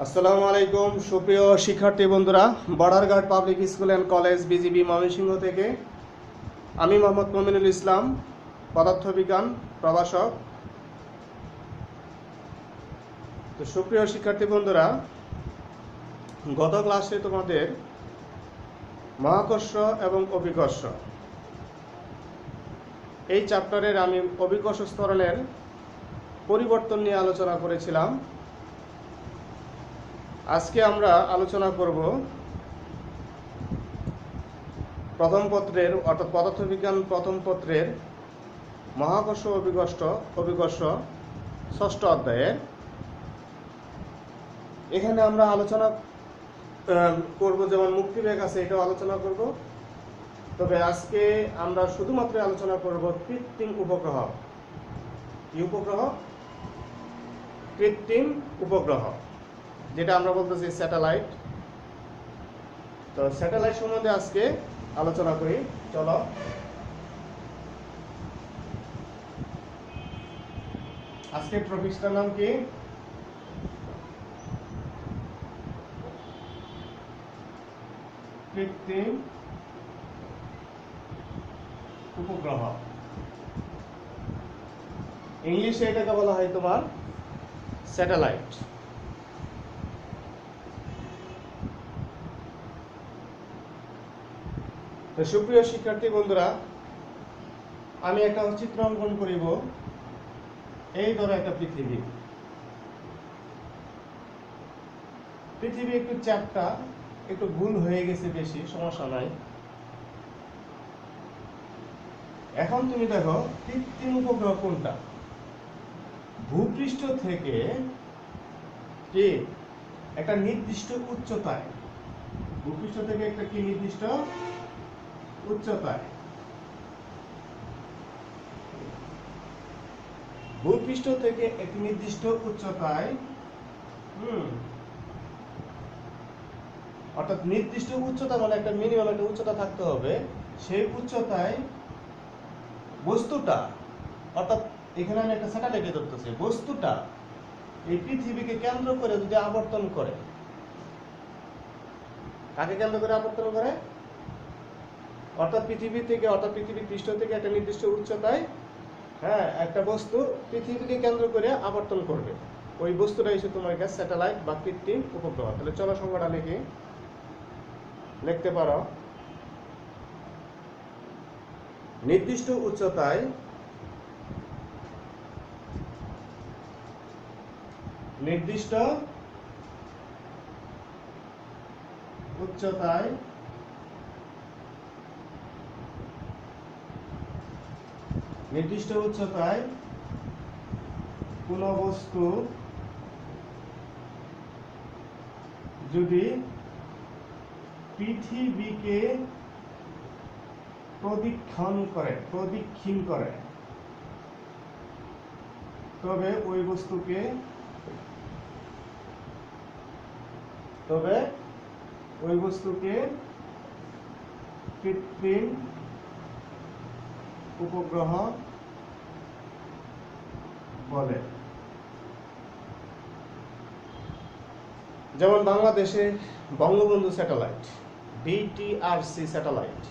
আসসালামু আলাইকুম সুপ্রিয় শিক্ষার্থী বন্ধুরা, Borderghat public school and college BGB Mymensingh থেকে আমি মোহাম্মদ মমিনুল ইসলাম, পদার্থবিজ্ঞান প্রভাষক। তো সুপ্রিয় শিক্ষার্থী বন্ধুরা, গত ক্লাসে তোমাদের মহাকর্ষ এবং অভিকর্ষ এই চ্যাপ্টারের আমি অভিকর্ষ ত্বরণের পরিবর্তন নিয়ে আলোচনা করেছিলাম। আজকে আমরা আলোচনা করব প্রথম পত্রের অর্থাৎ পদার্থবিজ্ঞান প্রথম পত্রের মহাকর্ষ অভিকর্ষ ষষ্ঠ অধ্যায়ের। এখানে আমরা আলোচনা করব, যেমন মুক্তিবেগ আছে এটাও আলোচনা করব, তবে আজকে আমরা শুধুমাত্র আলোচনা করব কৃত্রিম উপগ্রহ। কি উপগ্রহ? কৃত্রিম উপগ্রহ, যেটা আমরা বলতেছি স্যাটেলাইট। তো স্যাটেলাইট সম্বন্ধে আজকে আলোচনা করি। চলো, আজকের টপিকটার নাম কি? কৃত্রিম উপগ্রহ। ইংলিশে এটাকে বলা হয় তোমার স্যাটেলাইট। তো সুপ্রিয় শিক্ষার্থী বন্ধুরা, আমি একটা চিত্র অঙ্কন করিব। এই ধরো একটা পৃথিবী একটু চ্যাপ্টা, একটু ভুল হয়ে গেছে, বেশি সমস্যা নাই। এখন তুমি দেখো কৃত্রিম উপগ্রহ কোনটা? ভূপৃষ্ঠ থেকে কি একটা নির্দিষ্ট উচ্চতায়, ভূপৃষ্ঠ থেকে একটা কি নির্দিষ্ট উচ্চতায়, ভূপৃষ্ঠ থেকে একটি নির্দিষ্ট উচ্চতায়, অর্থাৎ নির্দিষ্ট উচ্চতা মানে একটা মিনিমাম একটা উচ্চতা থাকতে হবে। সেই উচ্চতায় বস্তুটা, অর্থাৎ এখানে আমি একটা স্যাটেলাইট ধরতেছি, বস্তুটা এই পৃথিবীকে কেন্দ্র করে যদি আবর্তন করে, কাকে কেন্দ্র করে আবর্তন করে? অর্থাৎ পৃথিবীর পৃষ্ঠ থেকে একটা নির্দিষ্ট উচ্চতায় একটা বস্তু পৃথিবীকে কেন্দ্র করে আবর্তন করবে। ওই বস্তুটা এসে তোমার কাছে স্যাটেলাইট বা কৃত্রিম উপগ্রহ। তাহলে চলো সংখ্যাটা লিখতে পারো। নির্দিষ্ট উচ্চতায় নির্দিষ্ট উচ্চতায় কোন বস্তু যদি পৃথিবীকে প্রদক্ষিণ করে তবে ওই বস্তুকে কৃত্রিম উপগ্রহ বলে। যেমন বাংলাদেশে বঙ্গবন্ধু স্যাটেলাইট, BTRC স্যাটেলাইট।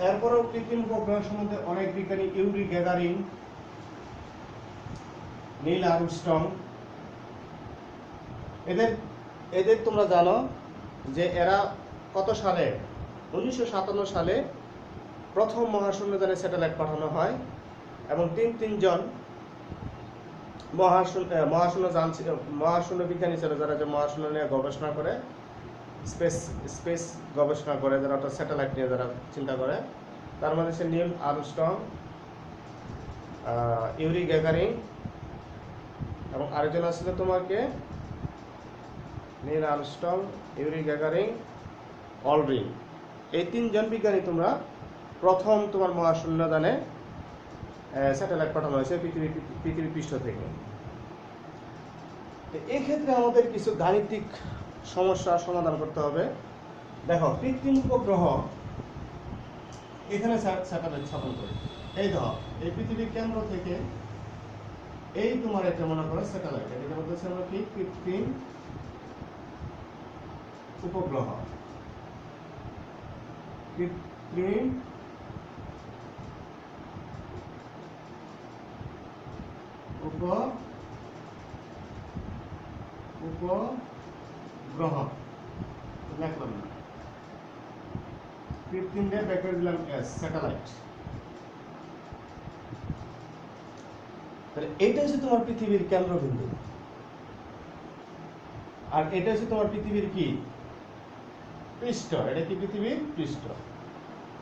এরপরও কৃত্রিম উপগ্রহ সম্বন্ধে অনেক বিজ্ঞানী, ইউরি গ্যাগারিন, নীল আর্মস্ট্রং, এদের তোমরা জানো যে এরা কত সালে, 1957 সালে প্রথম মহাশূন্যযানে স্যাটেলাইট পাঠানো হয় এবং তিনজন মহাশূন্য বিজ্ঞানী ছিল, যারা যে মহাশূন্য নিয়ে গবেষণা করে, স্পেস গবেষণা করে, যারা একটা স্যাটেলাইট নিয়ে যারা চিন্তা করে। তার মধ্যে সে নীল আর্মস্ট্রং, ইউরি গ্যাগারিন এবং আরেকজন আসছিল তোমাকে Neil Armstrong, Yuri Gagarin, Aldrin. এই তিনজন বিজ্ঞানী তোমরা প্রথম তোমার মহাশূন্যযানে স্যাটেলাইট পাঠানো হয়েছে পৃথিবী পৃষ্ঠ থেকে। এই ক্ষেত্রে আমাদের কিছু গাণিতিক সমস্যার সমাধান করতে হবে। দেখো, কৃত্রিম উপগ্রহ এখানে স্যাটেলাইট স্থাপন করে, এই দেখো এই পৃথিবীর কেন্দ্র থেকে এই তোমার এটা মনে করো স্যাটেলাইট, এটা বলতেছে আমরা কি কৃত্রিম উপগ্রহ, কৃত্রিম উপগ্রহ লিখলাম না, কৃত্রিম দিয়ে ব্যাকে দিলাম এস, স্যাটেলাইট। তাহলে এটা হচ্ছে তোমার পৃথিবীর কেন্দ্রবিন্দু, আর এটা হচ্ছে তোমার পৃথিবীর কি পৃষ্ঠ, এটা কি পৃথিবীর পৃষ্ঠ।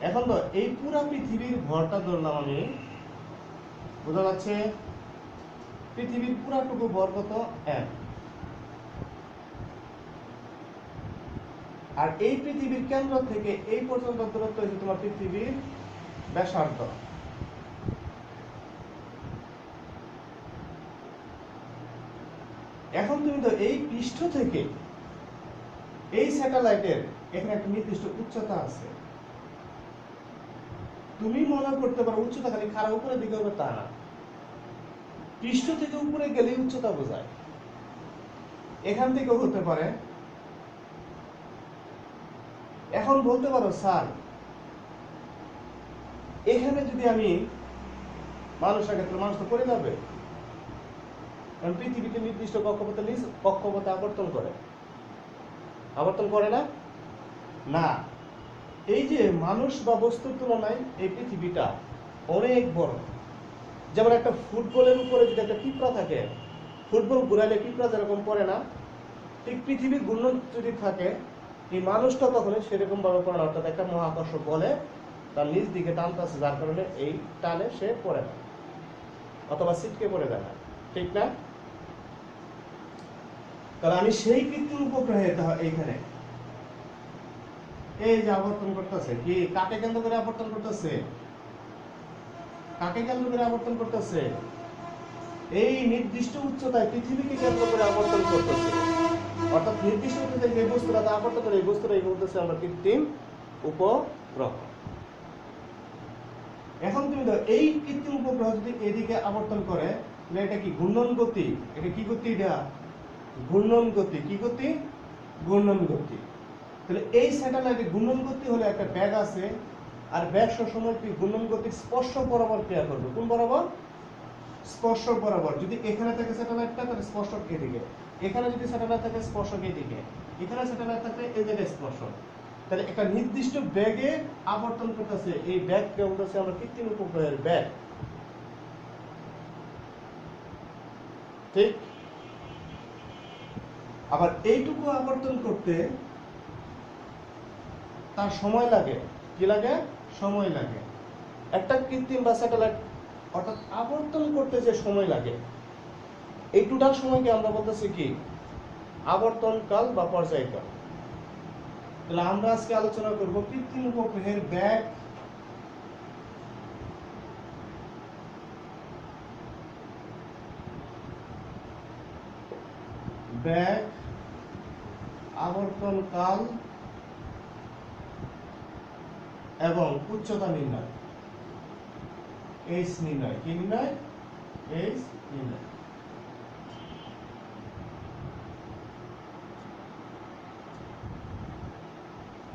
এখন তো এই পুরা পৃথিবীর ভরটা ধরলাম আমি, বোঝা যাচ্ছে? পৃথিবীর পুরাটুকু ভর কত? m। আর এই পৃথিবীর কেন্দ্র থেকে এই পর্যন্ত দূরত্ব হচ্ছে তোমার পৃথিবীর ব্যাসার্ধ। এখন তুমি তো এই পৃষ্ঠ থেকে এই স্যাটেলাইটের এখানে একটা নির্দিষ্ট উচ্চতা আছে। তুমি মনে করতে পারো উচ্চতা খালি খারাপ উপরের দিকে হবে, তা না। পৃষ্ঠ থেকে উপরে গেলে উচ্চতা বোঝায়। এখান থেকেও হতে পারে। এখন বলতে পারো স্যার, এখানে যদি আমি মানুষের ক্ষেত্রে মানুষ তো পড়ে যাবে, কারণ পৃথিবীতে নির্দিষ্ট কক্ষপথে আবর্তন করে না। না, এই যে মানুষ বা বস্তুর তুলনায় এই পৃথিবীটা অনেক বড়। যেমন একটা ফুটবলের উপরে যদি একটা পিঁপড়া থাকে, ফুটবল ঘুরাইলে পিঁপড়া যেরকম পড়ে না, ঠিক পৃথিবীর ঘূর্ণন যদি থাকে, এই মানুষটা কখনো সেরকম ভাবে পড়ে না। অর্থাৎ একটা মহাকর্ষ বলে তার নিজ দিকে টানতেছে, যার কারণে এই টানে সে পড়ে না, অথবা ছিটকে পড়ে যায় না, ঠিক না? তাহলে আমি সেই কৃত্রিম উপগ্রহে এইখানে এই যে আবর্তন করতেছে, কি কাকে কেন্দ্র করে আবর্তন করতেছে? কাকে কেন্দ্র করে আবর্তন করতেছে? এই নির্দিষ্ট উচ্চতায় পৃথিবীকে কেন্দ্র করে আবর্তন করতেছে। অর্থাৎ নির্দিষ্ট উচ্চতায় যে বস্তুটা আবর্তন করে, এই বস্তুটাই বলতেছে আমরা কৃত্রিম উপগ্রহ। এখন তুমি দেখো, এই কৃত্রিম উপগ্রহ যদি এদিকে আবর্তন করে, তাহলে এটা কি ঘূর্ণন গতি? এটা কি গতি? এটা ঘূর্ণন গতি। কি গতি? ঘূর্ণন গতি। তাহলে এই স্যাটেলাইটে ঘূর্ণন গতি হলে একটা ব্যাগ আছে, আর ব্যাগ সবসময় কি ঘূর্ণন গতির স্পর্শ বরাবর ক্রিয়া করবে। কোন বরাবর? স্পর্শ বরাবর। যদি এখানে থাকে স্যাটেলাইটটা, তাহলে স্পর্শক এদিকে। এখানে যদি স্যাটেলাইট থাকে, স্পর্শক এদিকে। এখানে স্যাটেলাইট থাকলে এই জায়গায় স্পর্শক। তাহলে একটা নির্দিষ্ট ব্যাগে আবর্তন করতেছে, এই ব্যাগকে বলতেছে আমরা কৃত্রিম উপগ্রহের ব্যাগ। ঠিক? আবার এইটুকু আবর্তন করতে তার সময় লাগে। কি লাগে? সময় লাগে। একটা কৃত্রিম বা স্যাটেলাইট অর্থাৎ আবর্তন করতে যে সময় লাগে, এই টোটাল সময়কে আমরা বলতেছি কি? আবর্তনকাল বা পর্যায়কাল। তাহলে আমরা আজকে আলোচনা করব কৃত্রিম উপগ্রহের ব্যাগ, আবর্তনকাল এবং উচ্চতা নির্ণয়। এইচ নির্ণয়। কি নির্ণয়? এইচ নির্ণয়।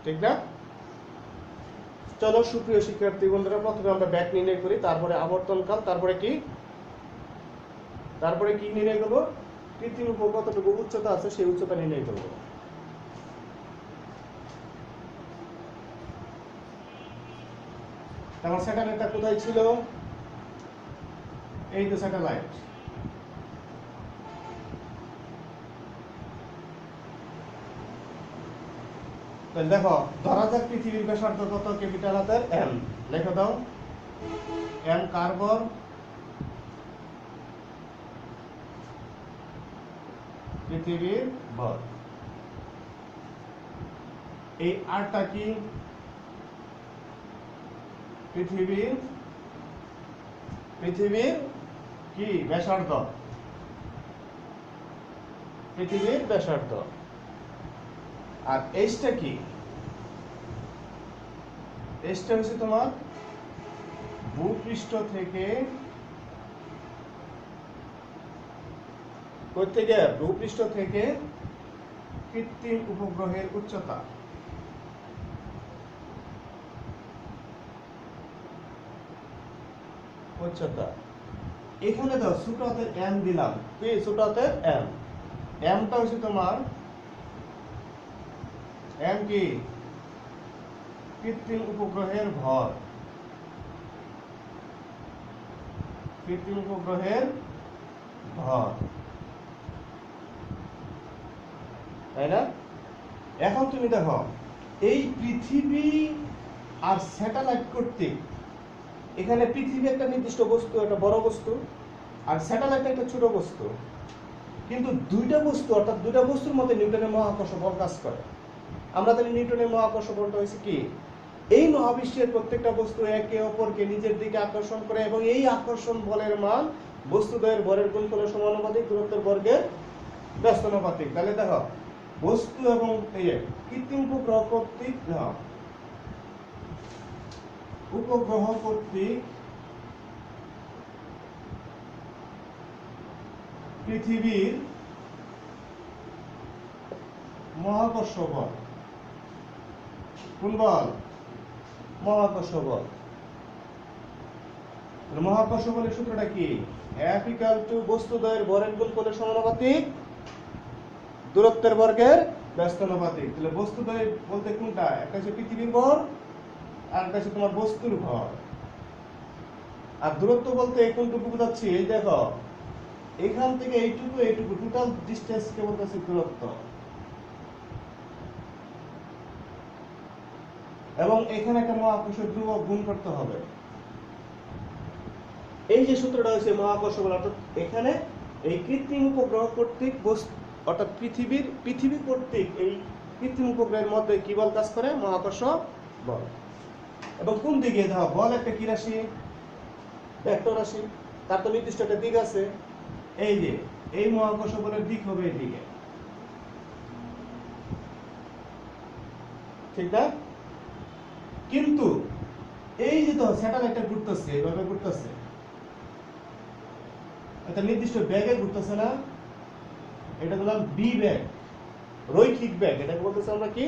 ঠিক না? চলো সুপ্রিয় শিক্ষার্থী বন্ধুরা, প্রথমে আমরা ব্যাক নির্ণয় করি, তারপরে আবর্তনকাল, তারপরে কি নির্ণয় করবো? কৃত্রিম উপগ্রহ কতটুকু উচ্চতা আছে সেই উচ্চতা নির্ণয় করবো। আমার স্যাটেলাইটটা কোথায় ছিল? এই তো স্যাটেলাইট। দেখো, ধরা যাক পৃথিবীর ব্যাসার্ধ কত? ক্যাপিটাল হাতের এম। লেখো দাও, এম কার্বন, পৃথিবীর ভর। এই আরটা কি? পৃথিবীর কি ব্যাসার্ধ? পৃথিবীর ব্যাসার্ধ। আর এইচটা কি? এইচটা হচ্ছে তোমার ভূপৃষ্ঠ থেকে কই থেকে? ভূপৃষ্ঠ থেকে কৃত্রিম উপগ্রহের উচ্চতা। উচ্চতা এখানে দাও ছোট হাতের এম দিলাম, কি ছোট হাতের এম। এমটা হচ্ছে তোমার এম কি কৃত্রিম উপগ্রহের ভর, কৃত্রিম উপগ্রহের ভর, তাই না? এখন তুমি দেখো এই পৃথিবী আর স্যাটেলাইট কর্তৃক, এখানে পৃথিবী একটা নির্দিষ্ট বস্তু, একটা বড় বস্তু, আর স্যাটেলাইট একটা ছোট বস্তু, কিন্তু দুইটা বস্তু অর্থাৎ দুইটা বস্তুর মধ্যে নিউটনের মহাকর্ষ বল কাজ করে। আমরা জানি নিউটনের মহাকর্ষ বলটা হয়েছে কি, এই মহাবিশ্বের প্রত্যেকটা বস্তু একে অপরকে নিজের দিকে আকর্ষণ করে এবং এই আকর্ষণ বলের মান বস্তুদ্বয়ের ভরের গুণফলের সমানুপাতিক, দূরত্বের বর্গের ব্যস্তানুপাতিক। তাহলে দেখো বস্তু এবং এই কৃত্রিম উপগ্রহ কর্তৃক, উপগ্রহ কর্তৃক পৃথিবীর মহাকর্ষ বল, কোন বল? মহাকর্ষ বল। মহাকর্ষ বলের সূত্রটা কি? F = বস্তুদ্বয়ের ভরের গুণফলের সমানুপাতিক, দূরত্বের বর্গের ব্যস্তানুপাতিক। তাহলে বস্তুদ্বয় বলতে কোনটা? একটা হচ্ছে পৃথিবীর ভর আর একটা হচ্ছে তোমার বস্তুর ভর। আর দূরত্ব বলতে কোনটুকু বোঝাচ্ছি? এই দেখো এখান থেকে এইটুকু এইটুকু টোটাল ডিসটেন্স কে বলতেছি দূরত্ব। এবং এখানে একটা মহাকর্ষ ধ্রুবক গুণ করতে হবে। এই যে সূত্রটা হচ্ছে মহাকর্ষ বল, অর্থাৎ এখানে এই কৃত্রিম উপগ্রহ কর্তৃক অর্থাৎ পৃথিবী কর্তৃক এই কৃত্রিম উপগ্রহের মধ্যে কি বল কাজ করে? মহাকর্ষ বল। এবং কোন দিকে? দেখো বল একটা কি রাশি? ভেক্টর রাশি। তার তো নির্দিষ্ট একটা দিক আছে। এই যে এই মহাকর্ষ বলের দিক হবে এই দিকে, ঠিক না? কিন্তু এই যে তো স্যাটেলাইটটা ঘুরতেছে, এইভাবে ঘুরতেছে, একটা নির্দিষ্ট ব্যাগে ঘুরতেছে না? এটা বললাম বি ব্যাগ, রৈখিক ব্যাগ। এটাকে বলতেছে আমরা কি?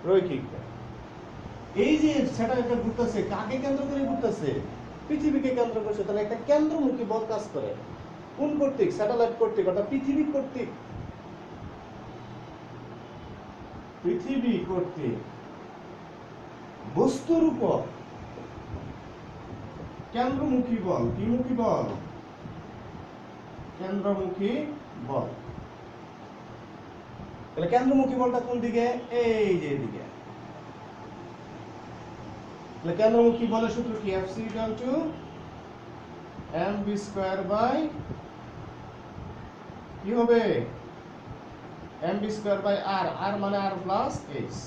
রৈখিক ব্যাগ। এই যে স্যাটেলাইটটা ঘুরতেছে, কাকে কেন্দ্র করে ঘুরতেছে? পৃথিবীকে কেন্দ্র করছে। তাহলে একটা কেন্দ্রমুখী বল কাজ করে। কোন কর্তৃক? স্যাটেলাইট কর্তৃক, অর্থাৎ পৃথিবী কর্তৃক। পৃথিবী কর্তৃক বস্তুর উপর কেন্দ্রমুখী বল। কিমুখী বল? কেন্দ্রমুখী বল। তাহলে কেন্দ্রমুখী বলটা কোন দিকে? এই যে এদিকে। তাহলে কেন্দ্রমুখী বলের সূত্র কি? Fc = mv² কি হবে? mv²/r, r মানে r + h।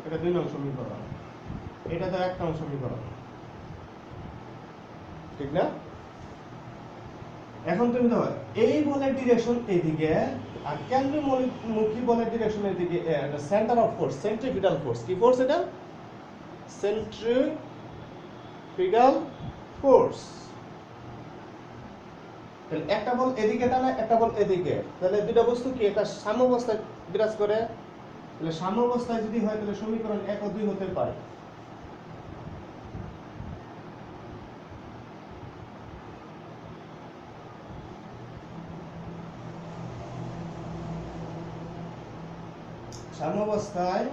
এটা 2 নং সমীকরণ, এটা তো 1 নং সমীকরণ, ঠিক না? এখন তুমি ধরো এই বলের ডিরেকশন এদিকে আর কেন্দ্রমুখী বলের ডিরেকশন এদিকে। এটা centre of force, centrifugal force. কি ফোর্স এটা? Centrifugal force. তাহলে একটা বল এদিকে টানে, একটা বল এদিকে, তাহলে দুটো বস্তু কি একটা সাম্যাবস্থায় বিরাজ করে। তাহলে সাম্যাবস্থায় যদি হয় তাহলে সমীকরণ 1 ও 2 হতে পারে। সাম্যাবস্থায়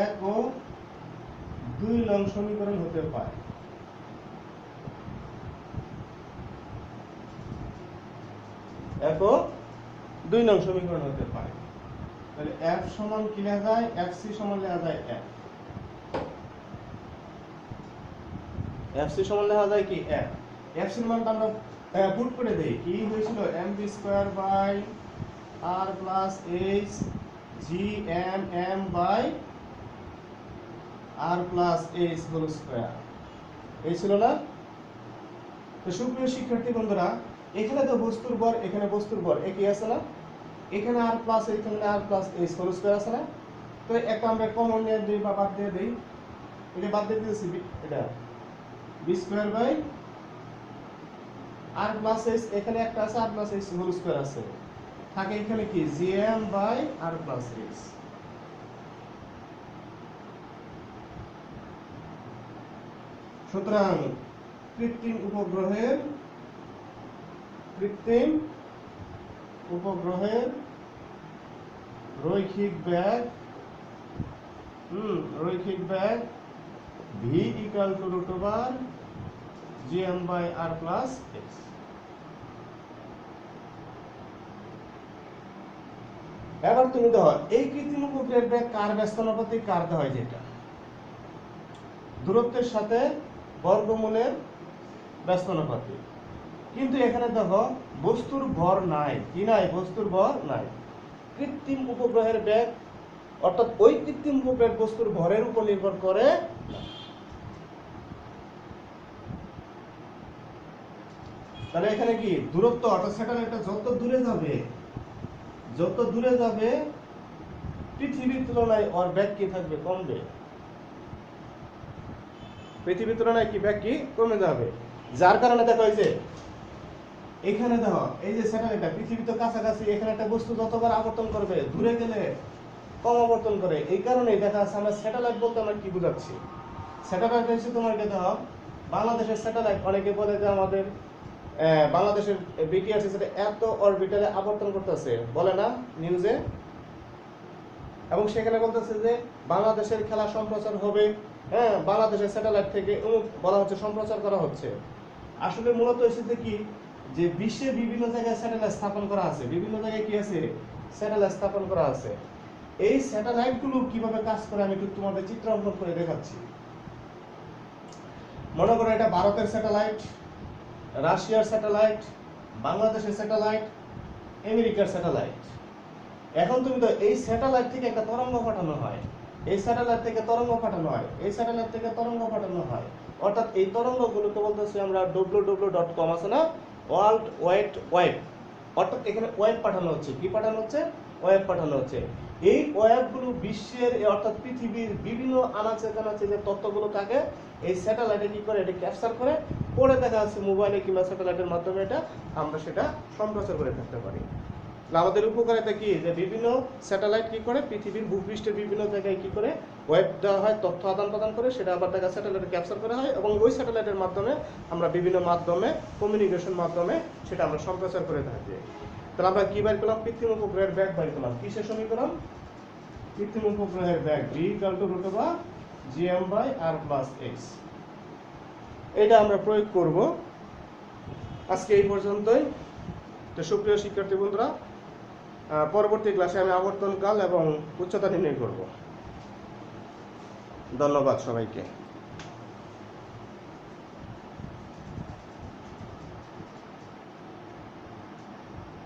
1 ও 2 নং সমীকরণ হতে পারে। F ও 2 নং সমীকরণ হতে পারে। তাহলে F সমান কি লেখা যায়? Fc সমান লেখা যায় F। Fc সমান লেখা যায় কি? F। Fc এর মানটা আমরা পুট করে দেই। কি হয়েছিল? mv²/r + h gmm/r + h whole square. এই ছিল না? তো সুপ্রিয় শিক্ষার্থী বন্ধুরা, এখানে তো বস্তুর ভর, এখানে বস্তুর ভর একই আছে না? এখানে r + এখানে r + h হোল স্কয়ার আছে না? তো একটা আমরা কমন নিয়ে দেই বা বাদ দিয়ে দেই। এটা বাদ দিয়ে দিয়েছি, এটা B square by R plus H, এখানে একটা আছে আর প্লাস এইচ হোল স্কয়ার আছে, থাকে এখানে কি GM by R plus H. সুতরাং কৃত্রিম উপগ্রহের রৈখিক বেগ V equal to root over GM by R plus X. এবার তুমি দেখো এই কৃত্রিম উপগ্রহের বেগ কার ব্যস্তানুপাতিক কার দেওয়া হয়, যেটা দূরত্বের সাথে বর্গমূলের ব্যস্তানুপাতিক। কিন্তু এখানে দেখো বস্তুর ভর নাই, কি নাই, বস্তুর ভর নাই। কৃত্রিম উপগ্রহের বেগ অর্থাৎ ওই কৃত্রিম উপগ্রহের বস্তুর ভরের উপর নির্ভর করে। তাহলে এখানে কি দূরত্ব অর্থাৎ স্যাটেলাইটটা যত দূরে যাবে পৃথিবীর তুলনায় ওর বেগ কি থাকবে, কমবে। পৃথিবীর তুলনায় কি বেগ কি কমে যাবে, যার কারণে দেখো এই যে এখানে দেখো এই যে স্যাটেলাইটটা পৃথিবী তো কাছাকাছি, এখানে একটা বস্তু যতবার আবর্তন করবে দূরে গেলে কম আবর্তন করে। এই কারণে দেখা যাচ্ছে আমরা স্যাটেলাইট বলতে আমরা কি বুঝাচ্ছি, স্যাটেলাইট হচ্ছে তোমার দেখো বাংলাদেশের স্যাটেলাইট, অনেকে বলে যে আমাদের বাংলাদেশের বিটিআরসি সেটা এত অরবিটালে আবর্তন করতেছে, বলে না নিউজে, এবং সেখানে বলতেছে যে বাংলাদেশের খেলা সম্প্রচার হবে, হ্যাঁ বাংলাদেশের স্যাটেলাইট থেকে বলা হচ্ছে সম্প্রচার করা হচ্ছে। আসলে মূলত হচ্ছে কি যে বিশ্বে বিভিন্ন জায়গায় স্যাটেলাইট স্থাপন করা আছে, বিভিন্ন জায়গায় কি আছে স্যাটেলাইট স্থাপন করা আছে। এই স্যাটেলাইট গুলো কিভাবে কাজ করে আমি একটু তোমাদের চিত্র অঙ্কন করে দেখাচ্ছি। মনে করো এটা ভারতের স্যাটেলাইট, রাশিয়ার স্যাটেলাইট, বাংলাদেশের স্যাটেলাইট, আমেরিকার স্যাটেলাইট। এখন তুমি তো এই স্যাটেলাইট থেকে একটা তরঙ্গ পাঠানো হয়, এই স্যাটেলাইট থেকে তরঙ্গ পাঠানো হয়, এই স্যাটেলাইট থেকে তরঙ্গ পাঠানো হয়। অর্থাৎ এই তরঙ্গগুলোকে বলতেছি আমরা www.com আছে না, ওয়ার্ল্ড ওয়াইড ওয়েব। অর্থাৎ এখানে ওয়েব পাঠানো হচ্ছে, কি পাঠানো হচ্ছে, ওয়েব পাঠানো হচ্ছে। এই ওয়েবগুলো বিশ্বের অর্থাৎ পৃথিবীর বিভিন্ন আনাচে কানাচে যে তথ্যগুলো থাকে এই স্যাটেলাইটে কি করে এটা ক্যাপচার করে, পরে দেখা যাচ্ছে মোবাইলে কিংবা স্যাটেলাইটের মাধ্যমে এটা আমরা সেটা সম্প্রচার করে থাকতে পারি। আমাদের উপকারিতা কি যে বিভিন্ন স্যাটেলাইট কি করে পৃথিবীর ভূপৃষ্ঠের বিভিন্ন জায়গায় কি করে ওয়েব দেওয়া হয়, তথ্য আদান প্রদান করে, সেটা আবার দেখা স্যাটেলাইটে ক্যাপচার করা হয় এবং ওই স্যাটেলাইটের মাধ্যমে আমরা বিভিন্ন মাধ্যমে কমিউনিকেশন মাধ্যমে সেটা আমরা সম্প্রচার করে থাকি। তাহলে আমরা কি বের করলাম, কৃত্রিম উপগ্রহের বেগ বের করলাম। কিসের সমীকরণ, কৃত্রিম উপগ্রহের বেগ v = gm/r+x। এটা আমরা প্রয়োগ করব। আজকে এই পর্যন্তই। তো সুপ্রিয় শিক্ষার্থী বন্ধুরা, পরবর্তী ক্লাসে আমি আবর্তনকাল এবং উচ্চতা নির্ণয় করব। ধন্যবাদ সবাইকে।